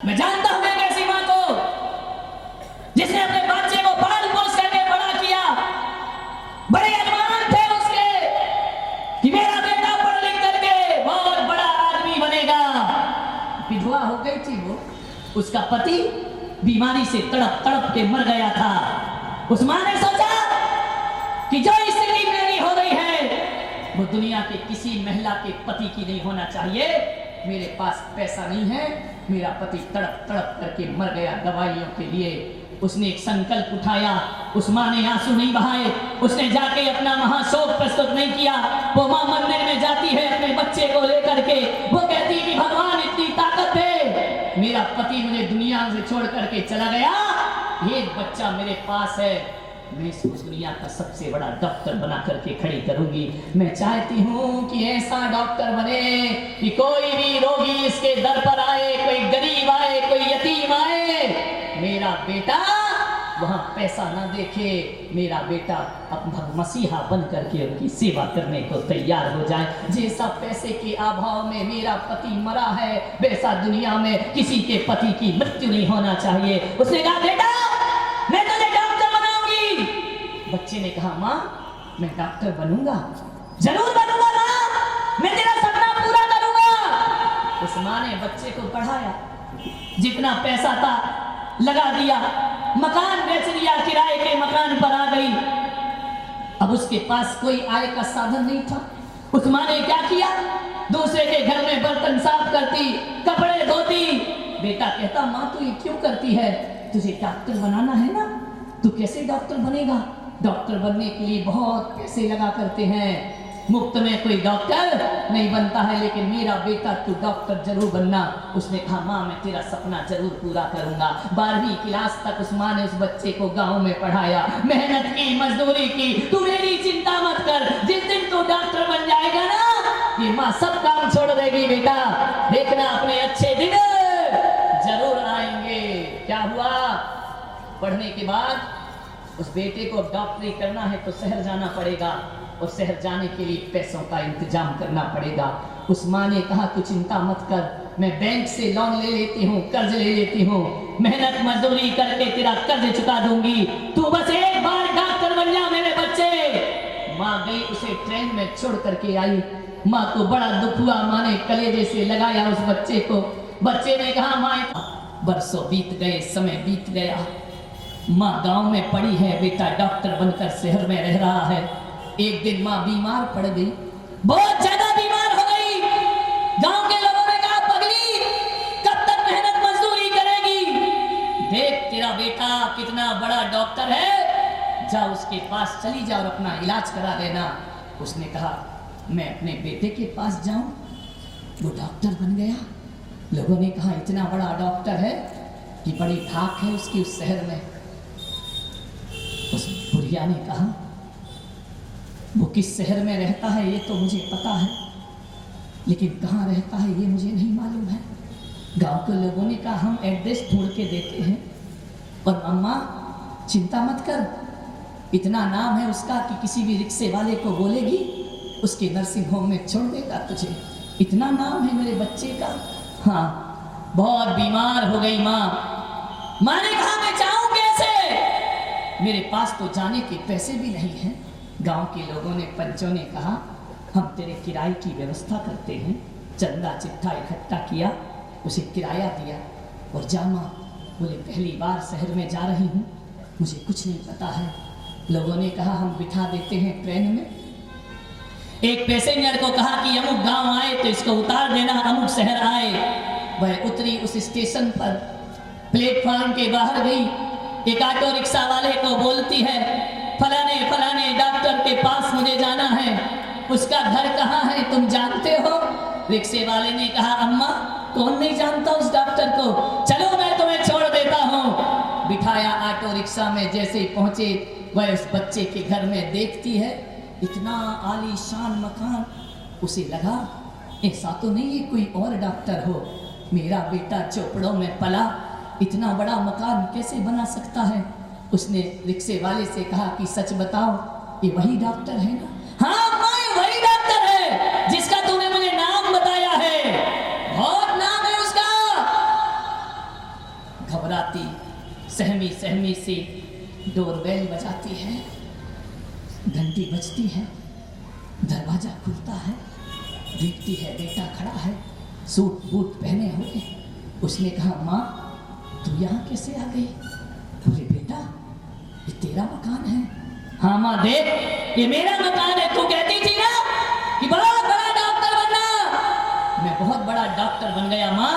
मैं जानता हूं एक ऐसी मां को जिसने अपने बच्चे को पाल पोस करके बड़ा किया। बड़े अरमान थे उसके कि मेरा बेटा पढ़ लिख करके बहुत बड़ा आदमी बनेगा। विधवा हो गई थी वो, उसका पति बीमारी से तड़प तड़प के मर गया था। उस मां ने सोचा कि जो स्थिति मेरी हो रही है वो दुनिया के किसी महिला के पति की नहीं होना चाहिए। मेरे पास पैसा नहीं है, मेरा पति तड़प तड़प करके मर गया दवाइयों के लिए। उसने एक संकल्प उठाया। उस मां ने आंसू नहीं बहाए, उसने जाके अपना महाशोक प्रस्तुत नहीं किया। वो मां मंदिर में जाती है अपने बच्चे को लेकर के, वो कहती कि भगवान इतनी ताकत है, मेरा पति मुझे दुनिया से छोड़ करके चला गया, एक बच्चा मेरे पास है, मैं इसको दुनिया का सबसे बड़ा डॉक्टर बना करके खड़ी करूंगी। मैं चाहती हूँ कि ऐसा डॉक्टर बने कि कोई भी रोगी इसके दर पर आए, कोई गरीब आए, कोई यतीम आए, मेरा बेटा वहां पैसा ना देखे, मेरा बेटा अपना मसीहा बन करके उनकी सेवा करने को तैयार हो जाए। जैसा पैसे के अभाव में मेरा पति मरा है, वैसा दुनिया में किसी के पति की मृत्यु नहीं होना चाहिए। उसने कहा बेटा मैं तुझे डॉक्टर बनाऊंगी। बच्चे ने कहा माँ मैं डॉक्टर बनूंगा, जरूर बनूंगा माँ, मैं तेरा सपना पूरा करूंगा। उस माँ ने बच्चे को पढ़ाया, जितना पैसा था लगा दिया, मकान बेच दिया, किराए के मकान पर आ गई। अब उसके पास कोई आय का साधन नहीं था। उस माँ ने क्या किया, दूसरे के घर में बर्तन साफ करती, कपड़े धोती। बेटा कहता माँ तू ये क्यों करती है, तुझे डॉक्टर बनाना है ना, तू कैसे डॉक्टर बनेगा, डॉक्टर बनने के लिए बहुत पैसे लगा करते हैं, मुफ्त में कोई डॉक्टर नहीं बनता है, लेकिन मेरा बेटा तू डॉक्टर जरूर बनना। उसने कहा माँ मैं तेरा सपना जरूर पूरा करूंगा। 12वीं क्लास तक उस माँ ने उस बच्चे को गांव में पढ़ाया, मेहनत की, मजदूरी की। तू मेरी चिंता मत कर, जिस दिन तू डॉक्टर बन जाएगा ना ये माँ सब काम छोड़ देगी बेटा, देखना अपने अच्छे दिन जरूर आएंगे। क्या हुआ, पढ़ने के बाद उस बेटे को डॉक्टरी करना है तो शहर जाना पड़ेगा, और शहर जाने के लिए पैसों का इंतजाम करना पड़ेगा। उस माँ ने कहा तू चिंता मत कर, मैं बैंक से लोन ले लेती हूँ, कर्ज ले लेती हूँ, मेहनत मजदूरी करके तेरा कर्ज चुका दूंगी, तू बस एक बार डॉक्टर बन जा मेरे बच्चे। माँ गई, उसे ट्रेन में छोड़ करके आई। माँ को बड़ा दुख हुआ, माँ ने कलेजे से लगाया उस बच्चे को। बच्चे ने कहा माँ बरसों बीत गए, समय बीत गया, माँ गांव में पड़ी है, बेटा डॉक्टर बनकर शहर में रह रहा है। एक दिन माँ बीमार पड़ गई, बहुत ज्यादा बीमार हो गई। गांव के लोगों ने कहा पगली कब तक मेहनत मजदूरी करेगी, देख तेरा बेटा कितना बड़ा डॉक्टर है, जा उसके पास चली जा और अपना इलाज करा देना। उसने कहा मैं अपने बेटे के पास जाऊं, वो डॉक्टर बन गया। लोगों ने कहा इतना बड़ा डॉक्टर है कि बड़ी धाक है उसकी उस शहर में। उस बुढ़िया ने कहा वो किस शहर में रहता है ये तो मुझे पता है, लेकिन कहाँ रहता है ये मुझे नहीं मालूम है। गांव के लोगों ने कहा हम एड्रेस ढूंढ के देते हैं, और अम्मा चिंता मत कर, इतना नाम है उसका कि किसी भी रिक्शे वाले को बोलेगी उसके नर्सिंग होम में छोड़ देगा तुझे, इतना नाम है मेरे बच्चे का। हाँ, बहुत बीमार हो गई माँ। माँ ने कहा मैं जाऊं कैसे, मेरे पास तो जाने के पैसे भी नहीं हैं। गांव के लोगों ने, पंचों ने कहा हम तेरे किराए की व्यवस्था करते हैं। चंदा चिट्ठा इकट्ठा किया, उसे किराया दिया और जा माँ। बोले पहली बार शहर में जा रही हूँ, मुझे कुछ नहीं पता है। लोगों ने कहा हम बिठा देते हैं ट्रेन में। एक पैसेंजर को कहा कि अमुक गांव आए तो इसको उतार देना, अमुक शहर आए। वह उतरी उस स्टेशन पर, प्लेटफॉर्म के बाहर गई, एक ऑटो रिक्शा वाले को बोलती है फलाने फलाने डॉक्टर के पास मुझे जाना है, उसका घर कहाँ है तुम जानते हो। रिक्शे वाले ने कहा अम्मा कौन नहीं जानता उस डॉक्टर को, चलो मैं तुम्हें छोड़ देता हूँ। बिठाया ऑटो रिक्शा में, जैसे ही पहुंचे वह उस बच्चे के घर में देखती है इतना आलीशान मकान। उसे लगा ऐसा तो नहीं है कोई और डॉक्टर हो, मेरा बेटा चोपड़ों में पला, इतना बड़ा मकान कैसे बना सकता है। उसने रिक्शे वाले से कहा कि सच बताओ ये वही डॉक्टर है ना। हाँ अम्मा ये वही डॉक्टर है जिसका तूने मुझे नाम बताया है, बहुत नाम है उसका। घबराती सहमी सहमी सी डोरबेल बजाती है, घंटी बजती है, दरवाजा खुलता है, देखती है बेटा खड़ा है सूट बूट पहने हुए। उसने कहा माँ तू यहाँ कैसे आ गई? बोले बेटा ये तेरा मकान है। हाँ माँ देख ये मेरा मकान है, तू कहती थी ना कि बहुत बड़ा डॉक्टर बनना, मैं बहुत बड़ा डॉक्टर बन गया माँ,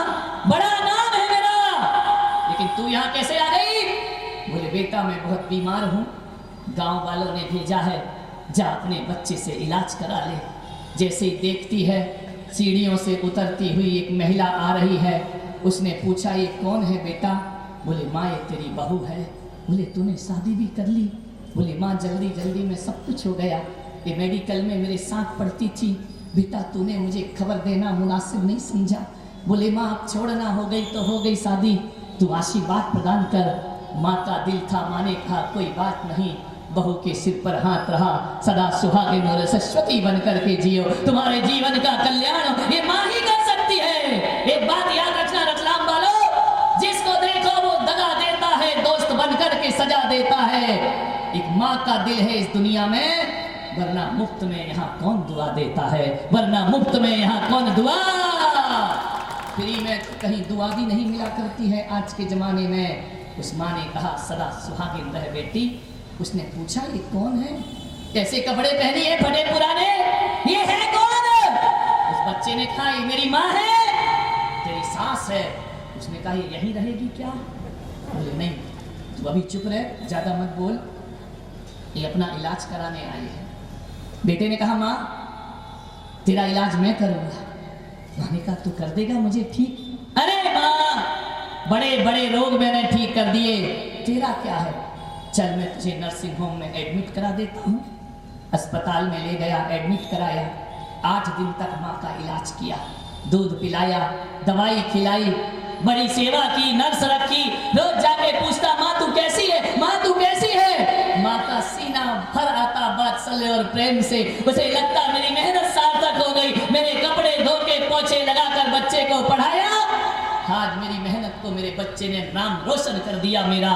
बड़ा नाम है मेरा, लेकिन तू यहाँ कैसे आ गई? बोले बेटा मैं बहुत बीमार हूँ, गांव वालों ने भेजा है जा अपने बच्चे से इलाज करा ले। जैसे ही देखती है सीढ़ियों से उतरती हुई एक महिला आ रही है। उसने पूछा ये कौन है बेटा? बोले माँ ये तेरी बहू है। बोले तूने शादी भी कर ली? बोले माँ जल्दी जल्दी में सब कुछ हो गया, ये मेडिकल में मेरे साथ पढ़ती थी, बेटा तूने मुझे खबर देना मुनासिब नहीं समझा। बोले माँ अब छोड़ना, हो गई तो हो गई शादी, तू आशीर्वाद प्रदान कर। माँ का दिल था, माँ ने कहा कोई बात नहीं, बहू के सिर पर हाथ रहा, सदा सुहागिन और सरस्वती बन करके जियो, तुम्हारे जीवन का कल्याण ये माँ ही कर सकती है। एक बात याद रखना रतलाम वालों, जिसको देखो वो दगा देता है, दोस्त बन करके सजा देता है। एक माँ का दिल है इस दुनिया में, वरना मुफ्त में यहाँ कौन दुआ देता है, वरना मुफ्त में यहाँ कौन दुआ, फ्री में कहीं दुआ भी नहीं मिला करती है आज के जमाने में। उस माँ ने कहा सदा सुहागिन रह बेटी। उसने पूछा ये कौन है, कैसे कपड़े पहनी है फटे पुराने, ये है कौन? उस बच्चे ने कहा ये मेरी माँ है, तेरी सास है। उसने कहा ये यहीं रहेगी क्या? बोले नहीं तू अभी चुप रह, ज्यादा मत बोल, ये अपना इलाज कराने आई है। बेटे ने कहा माँ तेरा इलाज मैं करूंगा। माँ ने कहा तू कर देगा मुझे ठीक? अरे माँ बड़े बड़े रोग मैंने ठीक कर दिए, तेरा क्या है, चल मैं तुझे नर्सिंग होम में एडमिट करा देता हूँ। अस्पताल में ले गया, एडमिट कराया, 8 दिन तक माँ का इलाज किया, दूध पिलाया, दवाई खिलाई, बड़ी सेवा की, नर्स रखी, रोज जाके पूछता माँ तू कैसी है, माँ तू कैसी है। माँ का सीना भर आता वात्सल्य और प्रेम से, उसे लगता मेरी मेहनत सार्थक हो गई, मेरे कपड़े धो के पोछे लगाकर बच्चे को पढ़ाया, आज मेरी मेहनत को मेरे बच्चे ने नाम रोशन कर दिया मेरा।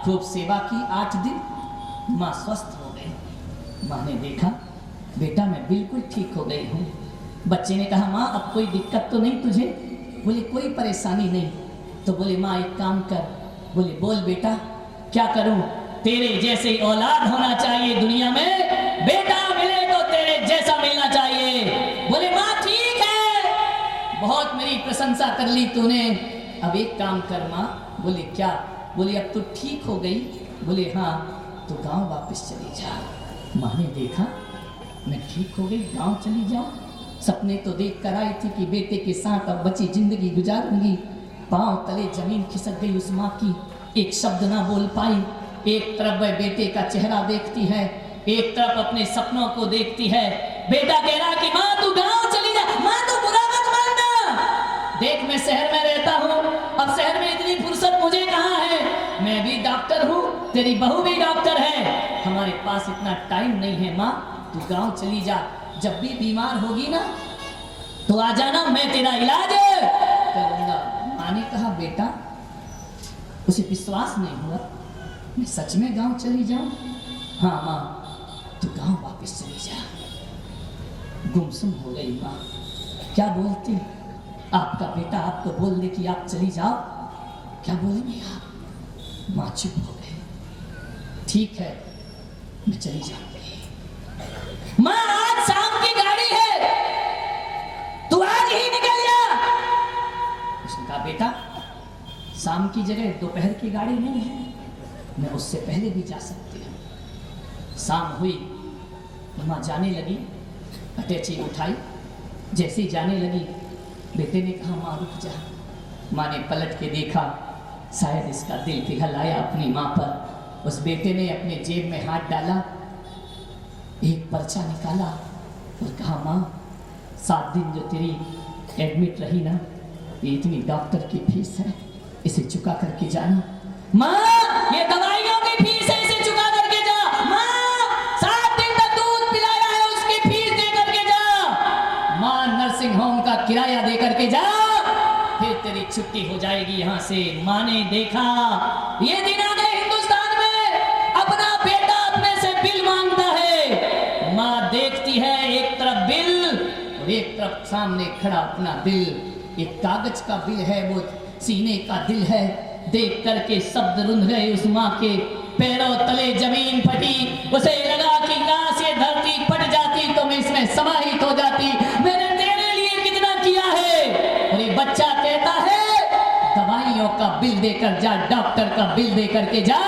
खूब सेवा की, 8 दिन माँ स्वस्थ हो गई। माँ ने देखा बेटा मैं बिल्कुल ठीक हो गई हूँ। बच्चे ने कहा माँ अब कोई दिक्कत तो नहीं तुझे? बोले कोई परेशानी नहीं। तो बोले माँ एक काम कर। बोले बोल बेटा क्या करूँ? तेरे जैसे औलाद होना चाहिए दुनिया में, बेटा मिले तो तेरे जैसा मिलना चाहिए। बोले माँ ठीक है, बहुत मेरी प्रशंसा कर ली तूने, अब एक काम कर माँ। बोले क्या? बोले अब तो ठीक हो गई। बोले हाँ तो गांव वापस चली जा। माँ ने देखा मैं ठीक हो गई, गांव चली जाऊं, सपने तो देख कर आई थी कि बेटे के साथ अब बची जिंदगी गुजारूंगी। पांव तले जमीन खिसक गई उस माँ की, एक शब्द ना बोल पाई। एक तरफ वह बेटे का चेहरा देखती है, एक तरफ अपने सपनों को देखती है। बेटा कह रहा कि माँ तू गांव चली जा, माँ तू बुरा मत मानना, देख मैं शहर में रहता हूँ, अब शहर में इतनी फुर्सत मुझे कहाँ है, मैं भी डॉक्टर हूँ, तेरी बहू भी डॉक्टर है, हमारे पास इतना टाइम नहीं है। माँ तू गांव चली जा, जब भी बीमार होगी ना तो आ जाना, मैं तेरा इलाज करूंगा। माँ ने कहा बेटा उसे विश्वास नहीं हुआ, मैं सच में गांव चली जाऊं? हाँ माँ तू गांव वापस चली जा। गुमसुम हो गई माँ, क्या बोलती? आपका बेटा आपको बोल दे कि आप चली जाओ, क्या बोलेंगे आप? माँ चुप हो गई। ठीक है मैं चली जाऊंगी। माँ आज शाम की गाड़ी है, तू आज ही निकल जा। उसने कहा बेटा शाम की जगह दोपहर की गाड़ी नहीं है, मैं उससे पहले भी जा सकती हूँ। शाम हुई, माँ जाने लगी, अटैची उठाई, जैसे ही जाने लगी बेटे ने कहा माँ रुक जा। माँ ने पलट के देखा, शायद इसका दिल पिघल आया अपनी माँ पर। उस बेटे ने अपने जेब में हाथ डाला, एक पर्चा निकाला और कहा माँ 7 दिन जो तेरी एडमिट रही ना, ये इतनी डॉक्टर की फीस है, इसे चुका करके जाना। माँ ये दवाइयों की फीस है, इसे चुका करके जा। माँ 7 दिन तक दूध पिलाया है, उसकी फीस दे करके जा। माँ नर्सिंग होम का किराया दे करके जा, फिर तेरी छुट्टी छुट्टी हो जाएगी यहाँ से। माँ ने देखा ये दिन आ गए हिंदुस्तान में, अपना बेटा अपने से बिल मांगता है। माँ देखती है एक तरफ बिल और एक तरफ सामने खड़ा अपना दिल। एक कागज का बिल है, वो सीने का दिल है। देख करके शब्द रुंध गए उस माँ के, पैरों तले जमीन फटी। उसे लगा कि काश ये धरती फट जाती तो मैं इसमें समाहित हो जाती। मैंने तेरे लिए कितना किया है। और ये बच्चा कहता है दवाइयों का बिल देकर जा, डॉक्टर का बिल देकर के जा।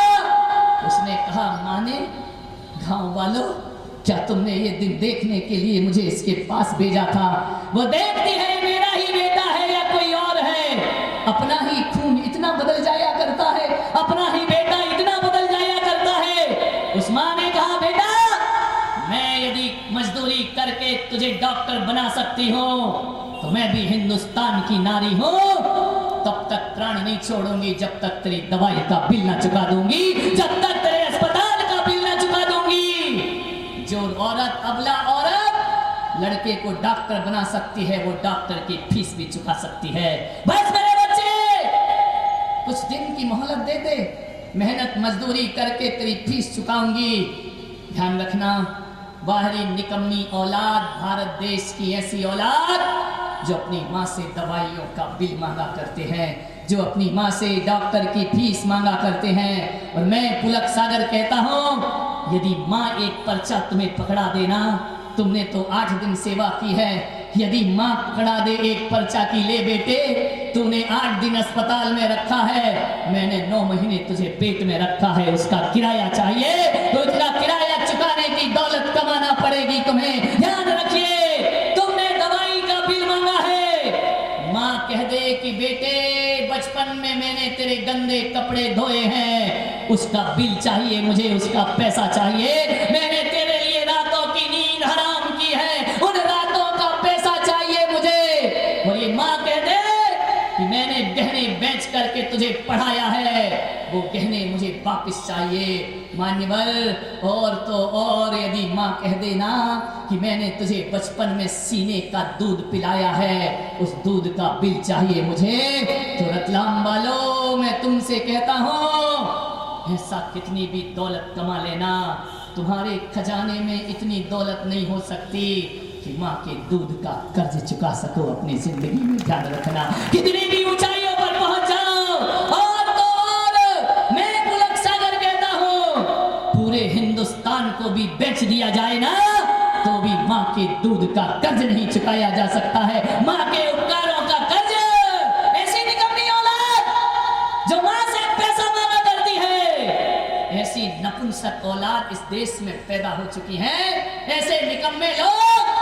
उसने कहा माँ ने, गाँव वालों क्या तुमने ये दिन देखने के लिए मुझे इसके पास भेजा था? वो देखती है मेरा ही बेटा है या कोई और है। अपना ही खून इतना बदल जाया करता है, अपना ही बेटा इतना बदल जाया करता है। उस माँ ने कहा बेटा मैं यदि मजदूरी करके तुझे डॉक्टर बना सकती हूँ तो मैं भी हिंदुस्तान की नारी हूँ। तब तक प्राण नहीं छोड़ूंगी जब तक तेरी दवाई का बिल ना चुका दूंगी, जब तक तेरे अस्पताल का बिल ना चुका दूंगी। जो औरत, अबला औरत लड़के को डॉक्टर बना सकती है वो डॉक्टर की फीस भी चुका सकती है। बस मेरे बच्चे कुछ दिन की मोहलत दे दे, मेहनत मजदूरी करके तेरी फीस चुकाऊंगी। ध्यान रखना, बाहरी निकम्मी औलाद, भारत देश की ऐसी औलाद जो अपनी माँ से दवाइयों का बिल मांगा करते हैं, जो अपनी माँ से डॉक्टर की फीस मांगा करते हैं। और मैं पुलक सागर कहता हूँ यदि माँ एक पर्चा तुम्हें पकड़ा देना, तुमने तो 8 दिन सेवा की है, यदि माँ पकड़ा दे एक पर्चा की ले बेटे तूने 8 दिन अस्पताल में रखा है, मैंने 9 महीने तुझे पेट में रखा है, उसका किराया चाहिए तो इतना किराया चुकाने की दौलत कमाना पड़ेगी तुम्हें। ध्यान रखिए तुमने दवाई का बिल मांगा है, माँ कह दे कि बेटे बचपन में मैंने तेरे गंदे कपड़े धोए हैं, उसका बिल चाहिए मुझे, उसका पैसा चाहिए। मैंने तेरे लिए रातों की नींद हराम की है, उन रातों का पैसा चाहिए मुझे। और ये माँ कह दे कि मैंने गहने बेच करके तुझे पढ़ाया है, वो गहने मुझे वापस चाहिए। मान्यवर और तो और यदि माँ कह देना कि मैंने तुझे बचपन में सीने का दूध पिलाया है, उस दूध का बिल चाहिए मुझे, तो रतलाम वालों मैं तुमसे कहता हूँ ऐसा कितनी भी दौलत कमा लेना, तुम्हारे खजाने में इतनी दौलत नहीं हो सकती कि माँ के दूध का कर्ज चुका सको अपनी जिंदगी में। ध्यान रखना, कितनी भी ऊंचाइयों पर पहुंच जाओ और तो और मैं पुलक सागर कहता हूँ पूरे हिंदुस्तान को भी बेच दिया जाए ना तो भी माँ के दूध का कर्ज नहीं चुकाया जा सकता है, माँ के उपकारों का कर्ज। ऐसी निकम्मी औलाद जो माँ से पैसा मांगा करती है, ऐसी नपुंसक औलाद इस देश में पैदा हो चुकी है। ऐसे निकम्मे लोग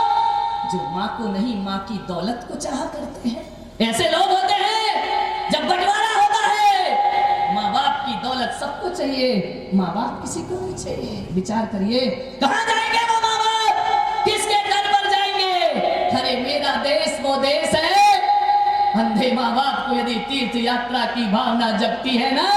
जो माँ को नहीं माँ की दौलत को चाहा करते हैं। ऐसे लोग होते हैं जब बंटवारा होता है माँ बाप की दौलत सबको चाहिए, माँ बाप किसी को नहीं चाहिए। विचार करिए कहाँ जाएंगे वो माँ बाप, किसके दर पर जाएंगे? अरे मेरा देश वो देश है, अंधे माँ बाप को यदि तीर्थ यात्रा की भावना जगती है ना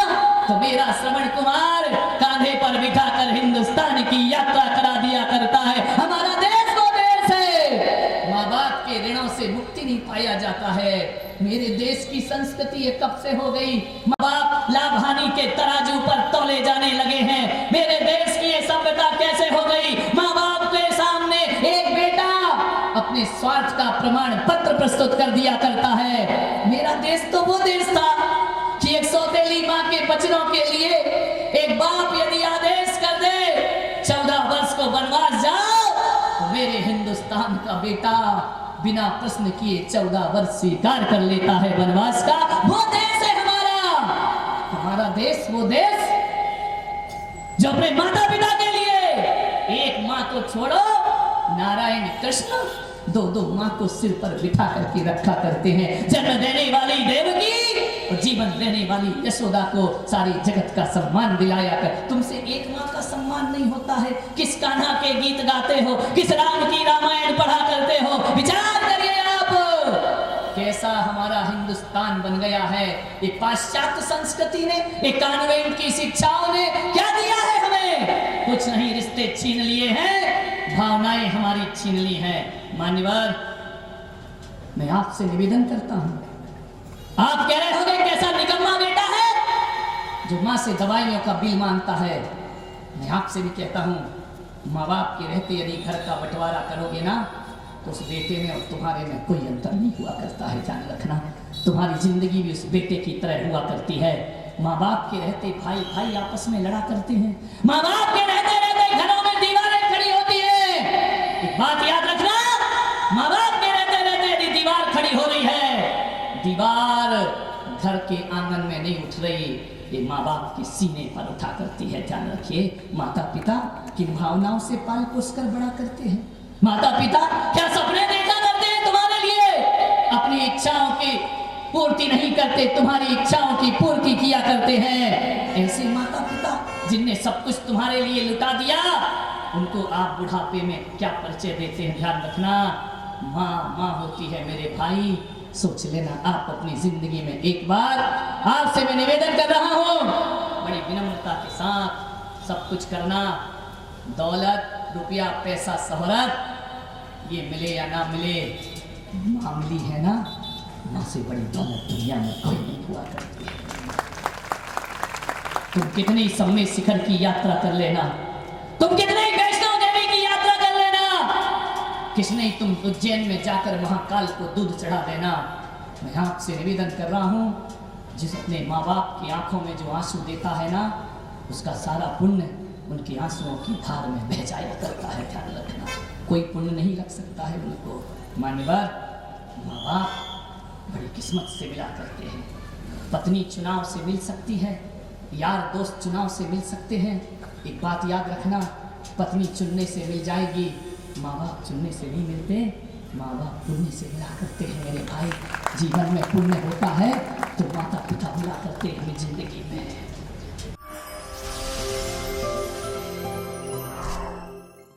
तो मेरा श्रवण कुमार कांधे पर बिठाकर हिंदुस्तान की यात्रा करा दिया करता है। हमारा देश वो देश है, माँ बाप के ऋणों से मुक्ति नहीं पाया जाता है। मेरे देश की संस्कृति ये कब से हो गई, माँ बाप लाभ हानि के तराजू पर तौले जाने लगे हैं। मेरे देश की ये सभ्यता कैसे हो गई, माँ बाप के सामने एक बेटा अपने स्वार्थ का प्रमाण पत्र प्रस्तुत कर दिया करता है। मेरा देश तो वो देश था कि एक सौतेली माँ के बच्चों के लिए एक बाप यदि आदेश कर दे 14 वर्ष को वनवास जाओ तो मेरे हिंदुस्तान का बेटा बिना प्रश्न किए 14 वर्ष स्वीकार कर लेता है वनवास का। वो देश है हमारा, हमारा देश वो देश जो अपने माता पिता के लिए एक माँ को छोड़ो नारायण कृष्ण 2-2 माँ को सिर पर बिठा करके रखा करते हैं। जन्म देने वाली देवकी और जीवन देने वाली यशोदा को सारी जगत का सम्मान दिलाया कर। तुमसे एक माँ का सम्मान नहीं होता है, किस कान्हा के गीत गाते हो, किस राम की रामायण पढ़ा करते हो। विचार करिए आप कैसा हमारा हिंदुस्तान बन गया है। एक पाश्चात्य संस्कृति ने, एक कॉन्वेंट की शिक्षाओं ने क्या दिया है हमें? कुछ नहीं, रिश्ते छीन लिए हैं, भावनाएं हमारी छीन ली हैं। मान्यवर मैं आपसे निवेदन करता हूं आप कह रहे होंगे कैसा निकम्मा बेटा है जो माँ से दवाइयों का बिल मांगता है। मैं आपसे भी कहता हूँ, माँ बाप के रहते यदि घर का बंटवारा करोगे ना तो उस बेटे में और तुम्हारे में कोई अंतर नहीं हुआ करता है। ध्यान रखना, तुम्हारी जिंदगी भी उस बेटे की तरह हुआ करती है। माँ बाप के रहते भाई भाई आपस में लड़ा करते हैं। माँ बाप के रहते रहते घरों में दीवारें खड़ी होती है। एक बात याद रखना, माँ बाप के रहते रहते यदि दीवार खड़ी हो रही है, दीवार घर के आंगन में नहीं उठ रही, ये माँ बाप के सीने पर उठा करती है। ध्यान रखिए, माता पिता किन भावनाओं से पाल पोस कर बड़ा करते हैं। माता पिता क्या सपने देखा करते हैं तुम्हारे लिए? अपनी इच्छाओं की पूर्ति नहीं करते, तुम्हारी इच्छाओं की पूर्ति किया करते हैं। ऐसे माता पिता जिनने सब कुछ तुम्हारे लिए लुटा दिया, उनको आप बुढ़ापे में क्या परिचय देते हैं? ध्यान रखना, माँ माँ होती है मेरे भाई। सोच लेना आप अपनी जिंदगी में एक बार। आपसे मैं निवेदन कर रहा हूँ, बड़ी विनम्रता के साथ सब कुछ करना। दौलत, रुपया, पैसा, शोहरत ये मिले या ना मिले, मामूली है ना। माँ से बड़ी दौलत दुनिया में कोई नहीं हुआ करती है। तुम कितनी सम्मेद शिखर की यात्रा कर लेना, तुम कितने वैष्णो देवी की यात्रा कर लेना, किस नहीं तुम उज्जैन में जाकर महाकाल को दूध चढ़ा देना। मैं आपसे निवेदन कर रहा हूँ, जिस अपने माँ बाप की आंखों में जो आंसू देता है ना, उसका सारा पुण्य उनके आंसुओं की धार में बह जाया करता है। ध्यान रखना, कोई पुण्य नहीं लग सकता है उनको। मान्यवर, माँ बाप बड़ी किस्मत से मिला करते हैं। पत्नी चुनाव से मिल सकती है, यार दोस्त चुनाव से मिल सकते हैं। एक बात याद रखना, पत्नी चुनने से मिल जाएगी, माँ बाप चुनने से नहीं मिलते। माँ बाप पुण्य से मिला करते हैं मेरे भाई। जीवन में पुण्य होता है तो माता पिता मिला करते हैं हमें जिंदगी में।